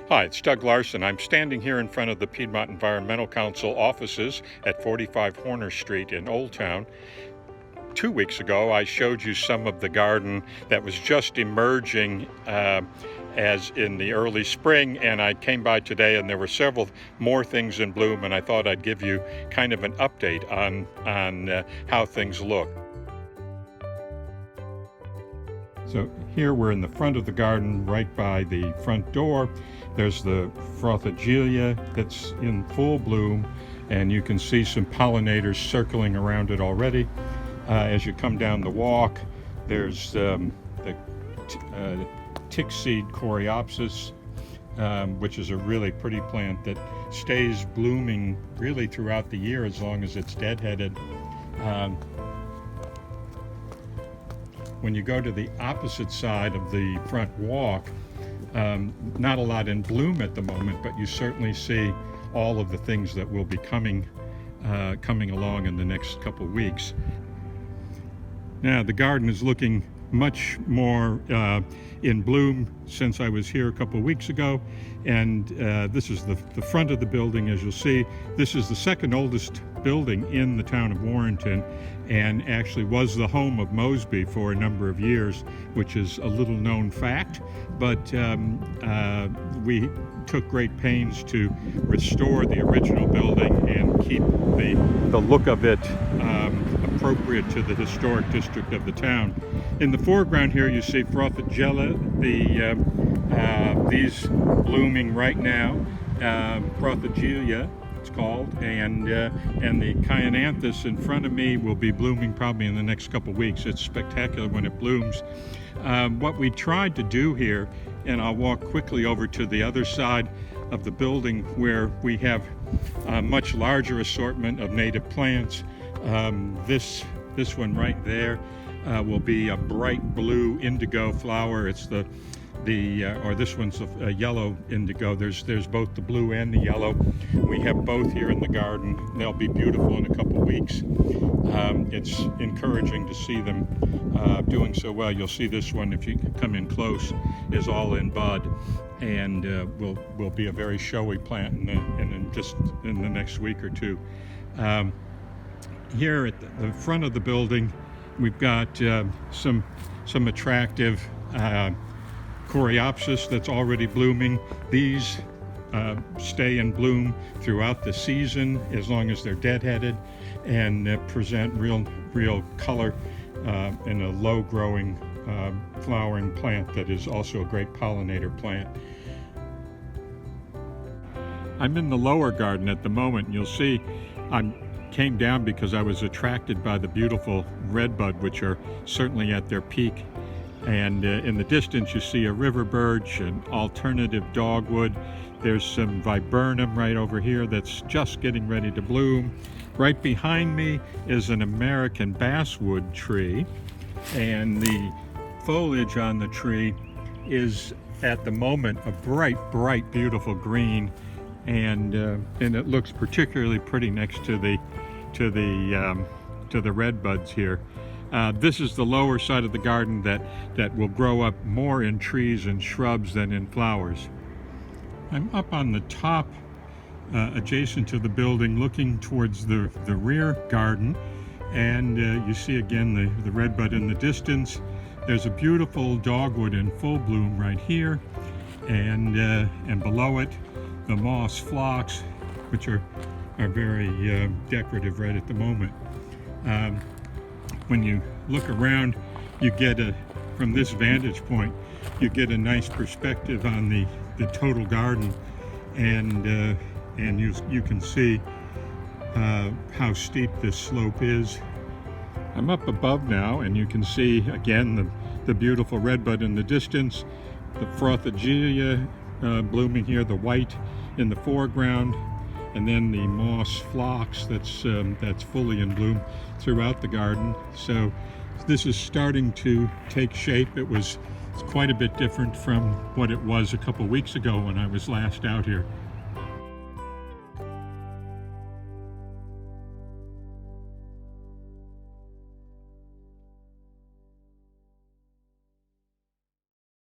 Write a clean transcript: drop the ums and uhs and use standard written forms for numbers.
Hi, it's Doug Larson. I'm standing here in front of the Piedmont Environmental Council offices at 45 Horner Street in Old Town. 2 weeks ago, I showed you some of the garden that was just emerging as in the early spring, and I came by today and there were several more things in bloom, and I thought I'd give you kind of an update on how things look. So here we're in the front of the garden, right by the front door. There's the Frothogelia that's in full bloom, and you can see some pollinators circling around it already. As you come down the walk, there's the tick seed coreopsis, which is a really pretty plant that stays blooming really throughout the year as long as it's deadheaded. When you go to the opposite side of the front walk, not a lot in bloom at the moment, but you certainly see all of the things that will be coming along in the next couple weeks. Now the garden is looking much more in bloom since I was here a couple weeks ago, and this is the front of the building. As you'll see, this is the second oldest building in the town of Warrenton, and actually was the home of Mosby for a number of years, which is a little known fact, but we took great pains to restore the original building and keep the look of it appropriate to the historic district of the town. In the foreground here you see Frothogelia, these blooming right now, Frothogelia it's called, and the Chionanthus in front of me will be blooming probably in the next couple weeks. It's spectacular when it blooms. What we tried to do here, and I'll walk quickly over to the other side of the building where we have a much larger assortment of native plants. This one right there will be a bright blue indigo flower. It's or this one's a yellow indigo. There's both the blue and the yellow. We have both here in the garden. They'll be beautiful in a couple weeks. It's encouraging to see them doing so well. You'll see this one, if you come in close, is all in bud, and will be a very showy plant in the next week or two. Here at the front of the building, we've got some attractive coreopsis that's already blooming. These stay in bloom throughout the season as long as they're deadheaded, and present real color in a low-growing flowering plant that is also a great pollinator plant. I'm in the lower garden at the moment, and you'll see I came down because I was attracted by the beautiful redbud, which are certainly at their peak. And in the distance you see a river birch, an alternative dogwood. There's some viburnum right over here that's just getting ready to bloom. Right behind me is an American basswood tree, and the foliage on the tree is at the moment a bright beautiful green, and it looks particularly pretty next to the red buds here. This is the lower side of the garden that will grow up more in trees and shrubs than in flowers. I'm up on the top adjacent to the building looking towards the rear garden, and you see again the redbud in the distance. There's a beautiful dogwood in full bloom right here, and below it the moss phlox, which are very decorative right at the moment. When you look around, you get from this vantage point, you get a nice perspective on the total garden, and you can see how steep this slope is. I'm up above now, and you can see again the beautiful redbud in the distance, the Frothogelia blooming here, the white in the foreground, and then the moss phlox that's fully in bloom throughout the garden. So this is starting to take shape. It's quite a bit different from what it was a couple weeks ago when I was last out here.